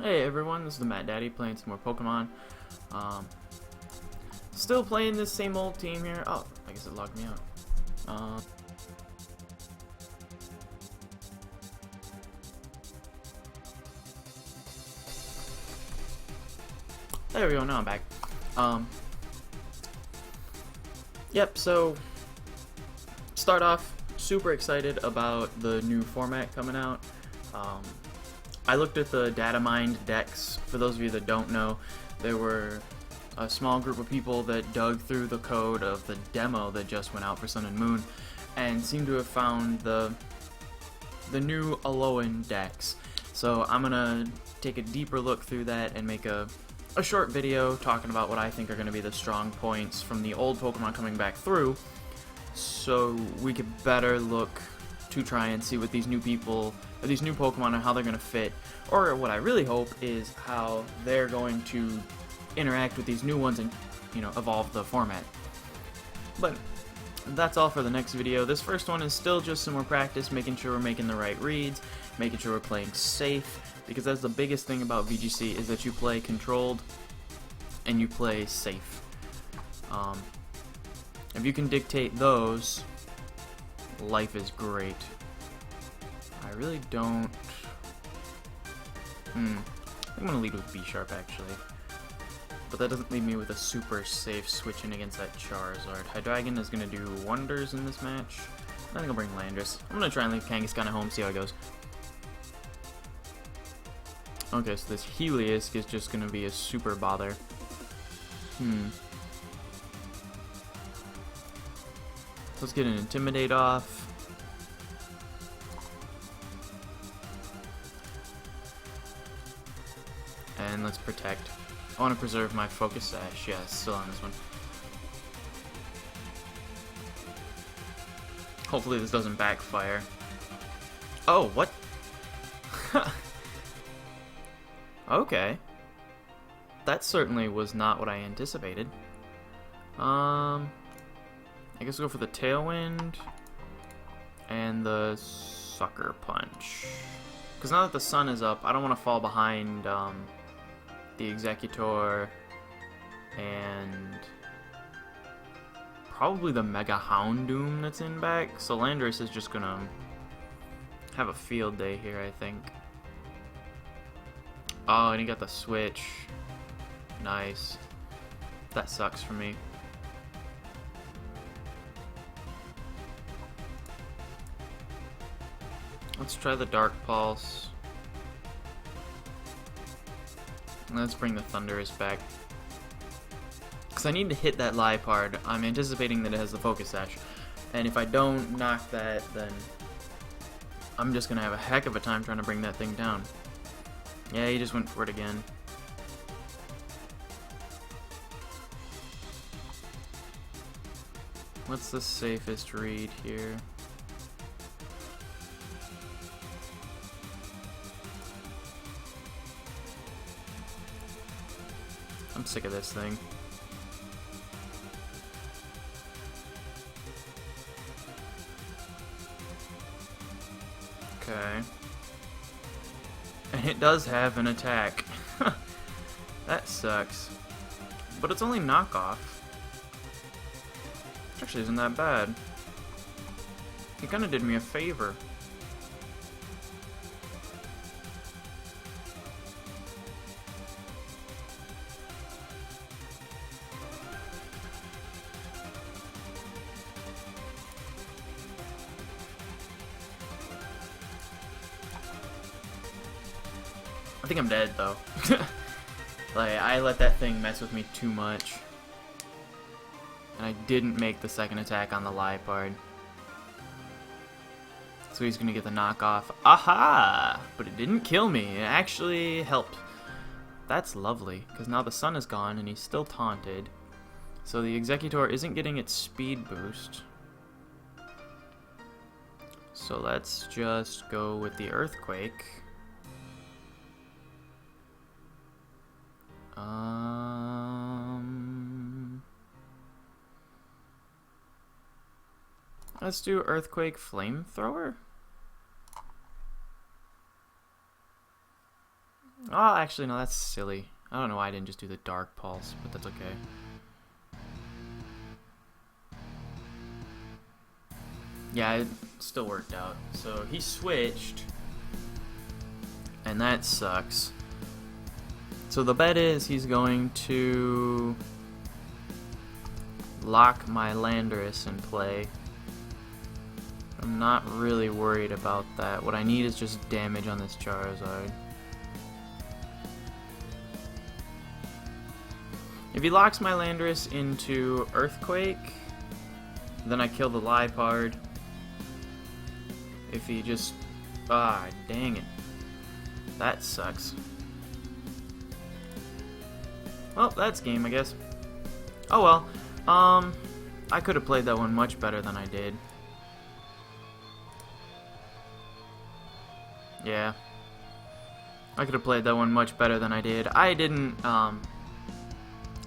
Hey everyone, this is the Matt Daddy playing some more Pokemon. Um, Still playing this same old team here. Oh, I guess it logged me out. There we go, now I'm back. Yep, so start off super excited about the new format coming out. I looked at the data mined decks. For those of you that don't know, there were a small group of people that dug through the code of the demo that just went out for Sun and Moon and seem to have found the new Alolan decks. So I'm gonna take a deeper look through that and make a short video talking about what I think are going to be the strong points from the old Pokemon coming back through, so we could better look to try and see what these new people, or these new Pokemon, and how they're going to fit, or what I really hope is how they're going to interact with these new ones and, you know, evolve the format. But that's all for the next video. This first one is still just some more practice, making sure we're making the right reads, making sure we're playing safe, because that's the biggest thing about VGC, is that you play controlled and you play safe. If you can dictate those, life is great. I really don't... I'm going to lead with B-Sharp, actually. But that doesn't leave me with a super safe switch in against that Charizard. Hydreigon is going to do wonders in this match. I think I'll bring Landorus. I'm going to try and leave Kangaskhan at home, see how it goes. Okay, so this Heliolisk is just going to be a super bother. Let's get an Intimidate off. And let's Protect. I want to preserve my Focus Sash. Yeah, it's still on this one. Hopefully this doesn't backfire. Oh, what? Okay. That certainly was not what I anticipated. I guess we'll go for the Tailwind and the Sucker Punch. Because now that the sun is up, I don't want to fall behind the Executor and probably the Mega Houndoom that's in back. So Landorus is just going to have a field day here, I think. Oh, and he got the switch. Nice. That sucks for me. Let's try the Dark Pulse. Let's bring the Thundurus back. Because I need to hit that Liepard. I'm anticipating that it has the Focus Sash. And if I don't knock that, then I'm just going to have a heck of a time trying to bring that thing down. Yeah, he just went for it again. What's the safest read here? I'm sick of this thing. Okay. And it does have an attack. That sucks. But it's only knockoff. Which actually isn't that bad. He kind of did me a favor. I think I'm dead, though. Like, I let that thing mess with me too much. And I didn't make the second attack on the Liepard. So he's gonna get the knockoff. Aha! But it didn't kill me. It actually helped. That's lovely, because now the sun is gone and he's still taunted. So the Executor isn't getting its speed boost. So let's just go with the Earthquake. Let's do Earthquake Flamethrower. Oh, actually, no, that's silly. I don't know why I didn't just do the Dark Pulse, but that's okay. Yeah, it still worked out. So he switched, and that sucks. So the bet is he's going to lock my Landorus in play. I'm not really worried about that. What I need is just damage on this Charizard. If he locks my Landorus into Earthquake, then I kill the Liepard. If he just... ah, dang it. That sucks. Well, that's game, I guess. Oh well. I could have played that one much better than I did. Yeah. I could have played that one much better than I did. I didn't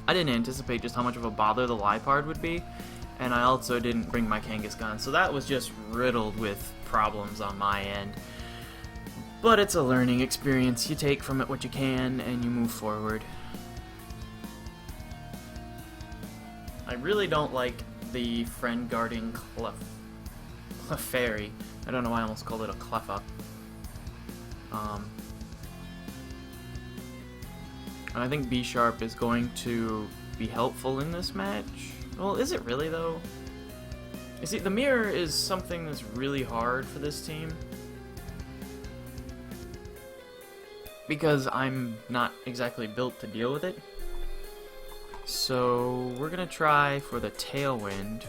anticipate just how much of a bother the Liepard would be, and I also didn't bring my Kangaskhan, so that was just riddled with problems on my end. But it's a learning experience. You take from it what you can, and you move forward. I really don't like the friend guarding Clefairy. I don't know why I almost called it a Cleffa. And I think B-Sharp is going to be helpful in this match. Well, is it really, though? You see, the mirror is something that's really hard for this team. Because I'm not exactly built to deal with it. So, we're gonna try for the Tailwind.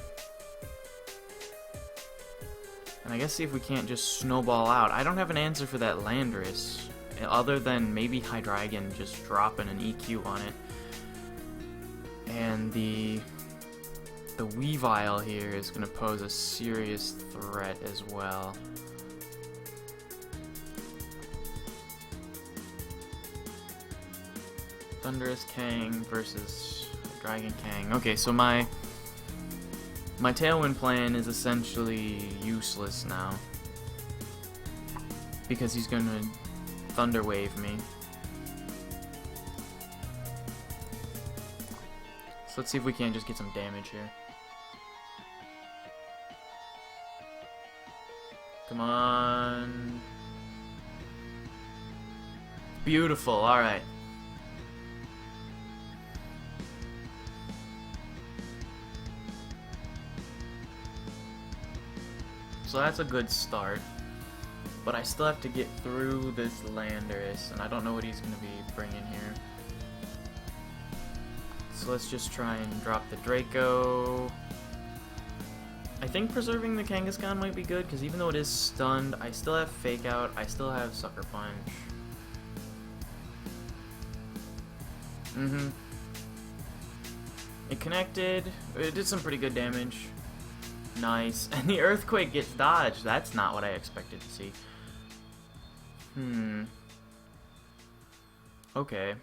And I guess see if we can't just snowball out. I don't have an answer for that Landorus, other than maybe Hydreigon just dropping an EQ on it. And the Weavile here is going to pose a serious threat as well. Thundurus Kang versus Dragon Kang. Okay, so my Tailwind plan is essentially useless now, because he's going to Thunder Wave me. So let's see if we can't just get some damage here. Come on. Beautiful, alright. So that's a good start. But I still have to get through this Landorus, and I don't know what he's going to be bringing here. So let's just try and drop the Draco. I think preserving the Kangaskhan might be good, because even though it is stunned, I still have Fake Out, I still have Sucker Punch. It connected, it did some pretty good damage. Nice. And the Earthquake gets dodged. That's not what I expected to see. Okay.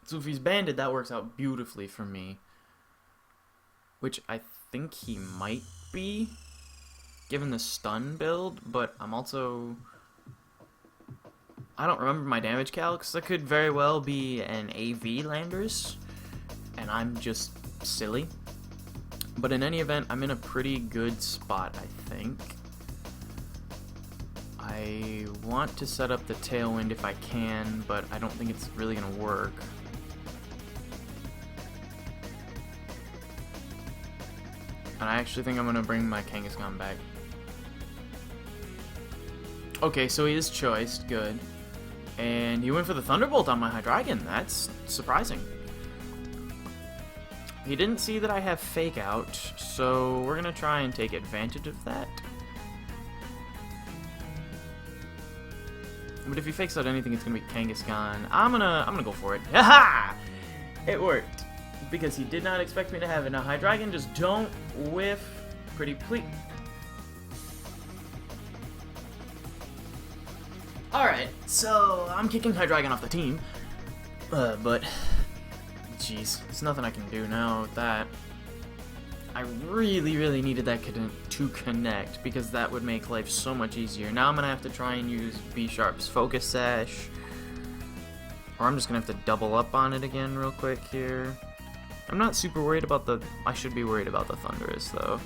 So if he's banded, that works out beautifully for me. Which I think he might be, given the stun build, but I'm also... I don't remember my damage calcs. That could very well be an AV Landorus, and I'm just silly. But in any event, I'm in a pretty good spot, I think. I want to set up the Tailwind if I can, but I don't think it's really going to work. And I actually think I'm going to bring my Kangaskhan back. Okay, so he is choiced. Good. And he went for the Thunderbolt on my Hydreigon. That's surprising. He didn't see that I have Fake Out, so we're going to try and take advantage of that. But if he fakes out anything, it's going to be Kangaskhan. I'm gonna go for it. Haha! It worked. Because he did not expect me to have it. Now, Hydreigon, just don't whiff. Pretty please. Alright, so I'm kicking Hydreigon off the team. But... jeez, there's nothing I can do now with that. I really, really needed that to connect, because that would make life so much easier. Now I'm going to have to try and use B-Sharp's Focus Sash. Or I'm just going to have to double up on it again real quick here. I'm not super worried about the... I should be worried about the Thunderous, though.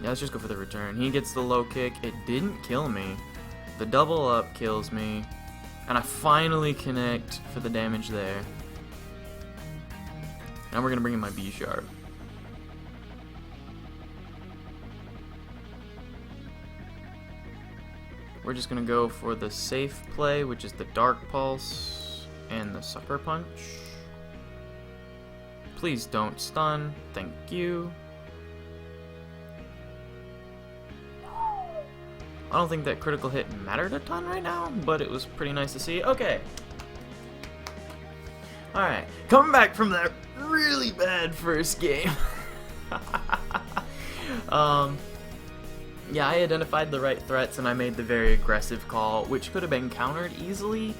Yeah, let's just go for the return. He gets the low kick. It didn't kill me. The double up kills me. And I finally connect for the damage there. Now we're going to bring in my B-Sharp. We're just going to go for the safe play, which is the Dark Pulse and the Sucker Punch. Please don't stun. Thank you. I don't think that critical hit mattered a ton right now, but it was pretty nice to see. Okay. Alright. Coming back from that really bad first game. Yeah, I identified the right threats and I made the very aggressive call, which could have been countered easily.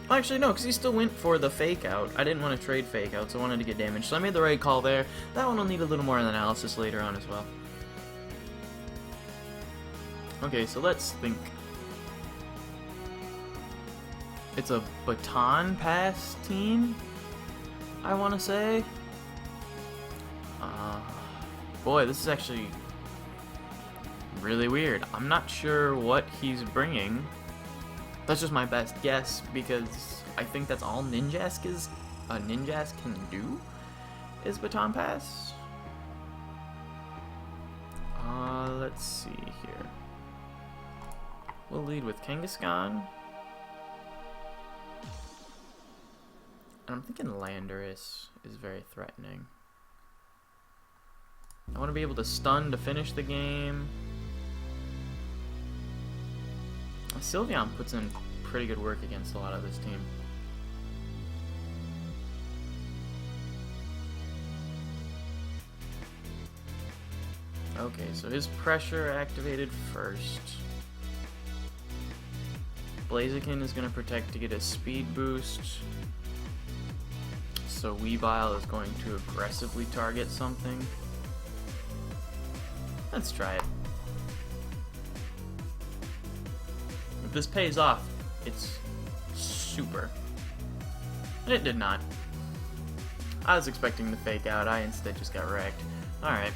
Actually, no, because he still went for the fake out. I didn't want to trade fake outs, I wanted to get damage, so I made the right call there. That one will need a little more analysis later on as well. Okay, so let's think. It's a baton pass team, I want to say. Boy, this is actually really weird. I'm not sure what he's bringing. That's just my best guess, because I think that's all Ninjask can do, is baton pass. Let's see here. We'll lead with Kangaskhan. And I'm thinking Landorus is very threatening. I want to be able to stun to finish the game. Sylveon puts in pretty good work against a lot of this team. Okay, so his pressure activated first. Blaziken is going to protect to get a speed boost. So Weavile is going to aggressively target something. Let's try it. If this pays off, it's super. And it did not. I was expecting the fake out, I instead just got wrecked. Alright.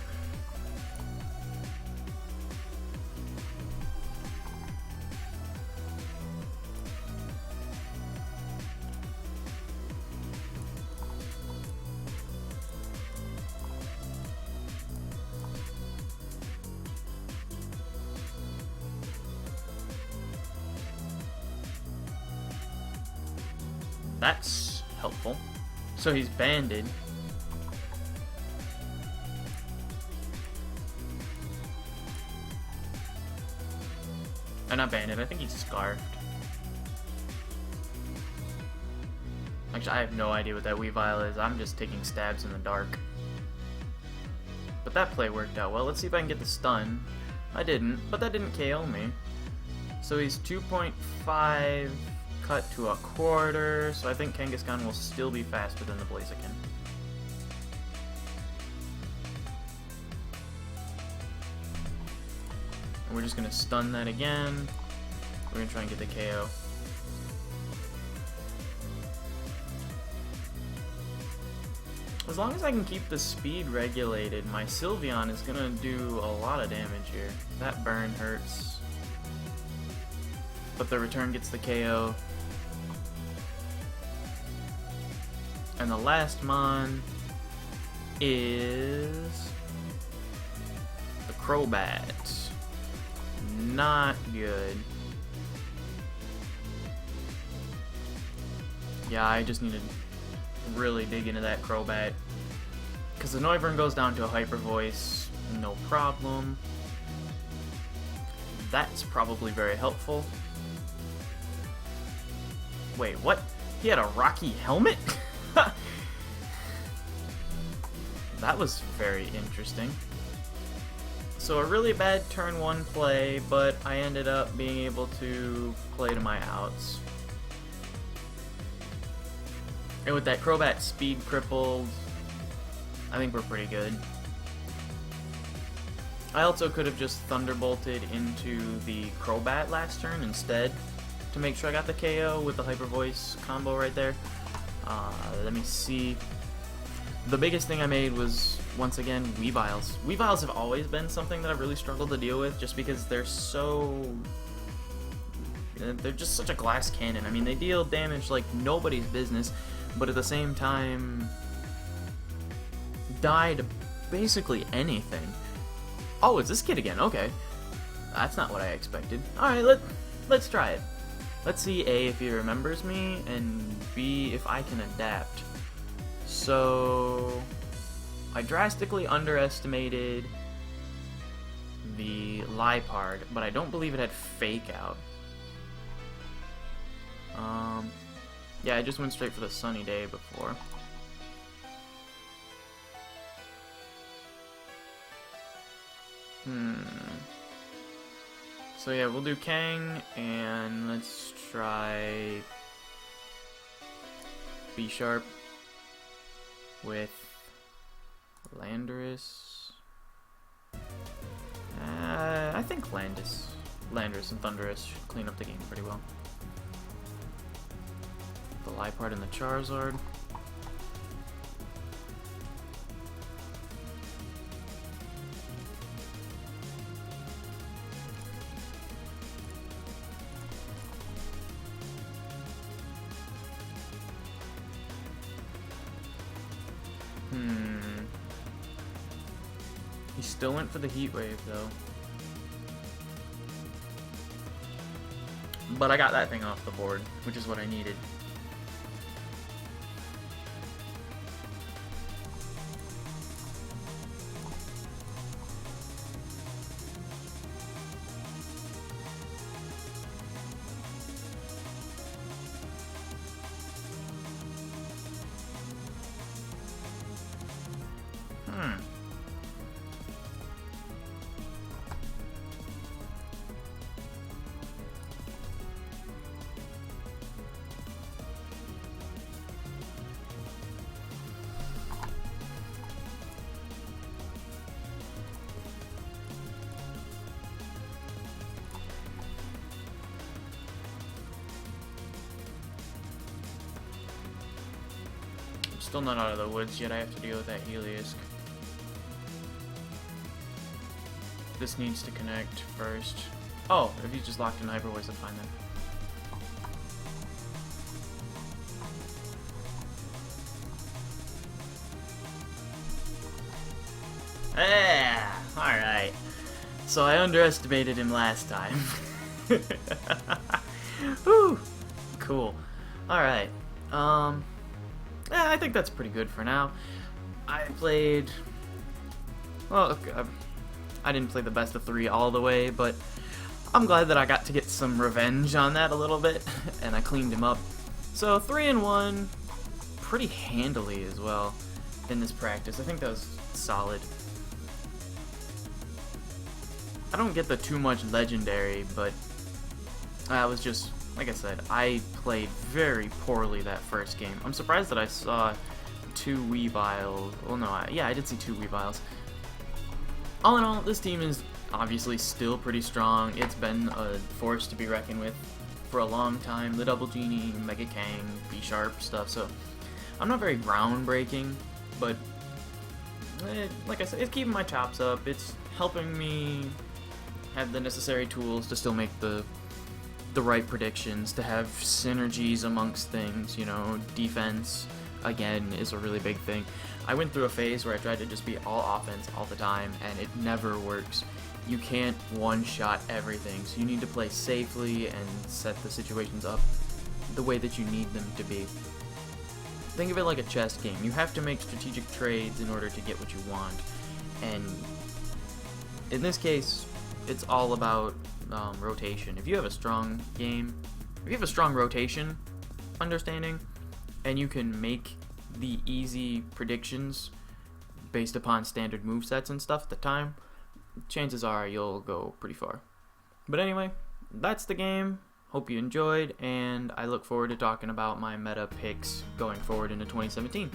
That's helpful. So he's banded. Not banded, I think he's scarfed. Actually, I have no idea what that Weavile is. I'm just taking stabs in the dark. But that play worked out well. Let's see if I can get the stun. I didn't, but that didn't KO me. So he's 2.5 cut to a quarter, so I think Kangaskhan will still be faster than the Blaziken. And we're just going to stun that again. We're going to try and get the KO. As long as I can keep the speed regulated, my Sylveon is going to do a lot of damage here. That burn hurts. But the return gets the KO. And the last mon is the Crobat. Not good. Yeah, I just need to really dig into that Crobat. Because the Noivern goes down to a Hyper Voice, no problem. That's probably very helpful. Wait, what? He had a Rocky helmet? That was very interesting. So a really bad turn 1 play, but I ended up being able to play to my outs. And with that Crobat speed crippled, I think we're pretty good. I also could have just Thunderbolted into the Crobat last turn instead to make sure I got the KO with the Hyper Voice combo right there. Let me see. The biggest thing I made was, once again, Weaviles. Weaviles have always been something that I've really struggled to deal with just because they're just such a glass cannon. I mean, they deal damage like nobody's business, but at the same time, die to basically anything. Oh, it's this kid again. Okay. That's not what I expected. Alright, let's try it. Let's see, A, if he remembers me, and B, if I can adapt. So, I drastically underestimated the Liepard, but I don't believe it had Fake Out. Yeah, I just went straight for the Sunny Day before. So yeah, we'll do Kang, and let's try B Sharp with Landorus. I think Landorus and Thundurus should clean up the game pretty well. The Liepard and the Charizard. He still went for the Heat Wave though. But I got that thing off the board, which is what I needed. Still not out of the woods yet. I have to deal with that Heliolisk. This needs to connect first. Oh, if he's just locked in Hyper Voice, that's fine then. Ah, alright. So I underestimated him last time. Whew. Cool. Alright. Yeah, I think that's pretty good for now. I played... Well, I didn't play the best of 3 all the way, but I'm glad that I got to get some revenge on that a little bit, and I cleaned him up. So 3-1, pretty handily as well in this practice. I think that was solid. I don't get the too much legendary, but I was just... Like I said, I played very poorly that first game. I'm surprised that I saw 2 Weaviles. Well, no, I did see 2 Weaviles. All in all, this team is obviously still pretty strong. It's been a force to be reckoned with for a long time. The Double Genie, Mega Kang, B Sharp stuff. So I'm not very groundbreaking, but like I said, it's keeping my chops up. It's helping me have the necessary tools to still make the right predictions, to have synergies amongst things. You know, defense again is a really big thing. I went through a phase where I tried to just be all offense all the time, and it never works. You can't one-shot everything, so you need to play safely and set the situations up the way that you need them to be. Think of it like a chess game. You have to make strategic trades in order to get what you want, and in this case, it's all about rotation. If you have a strong game, if you have a strong rotation understanding, and you can make the easy predictions based upon standard movesets and stuff at the time, chances are you'll go pretty far. But anyway, that's the game. Hope you enjoyed, and I look forward to talking about my meta picks going forward into 2017.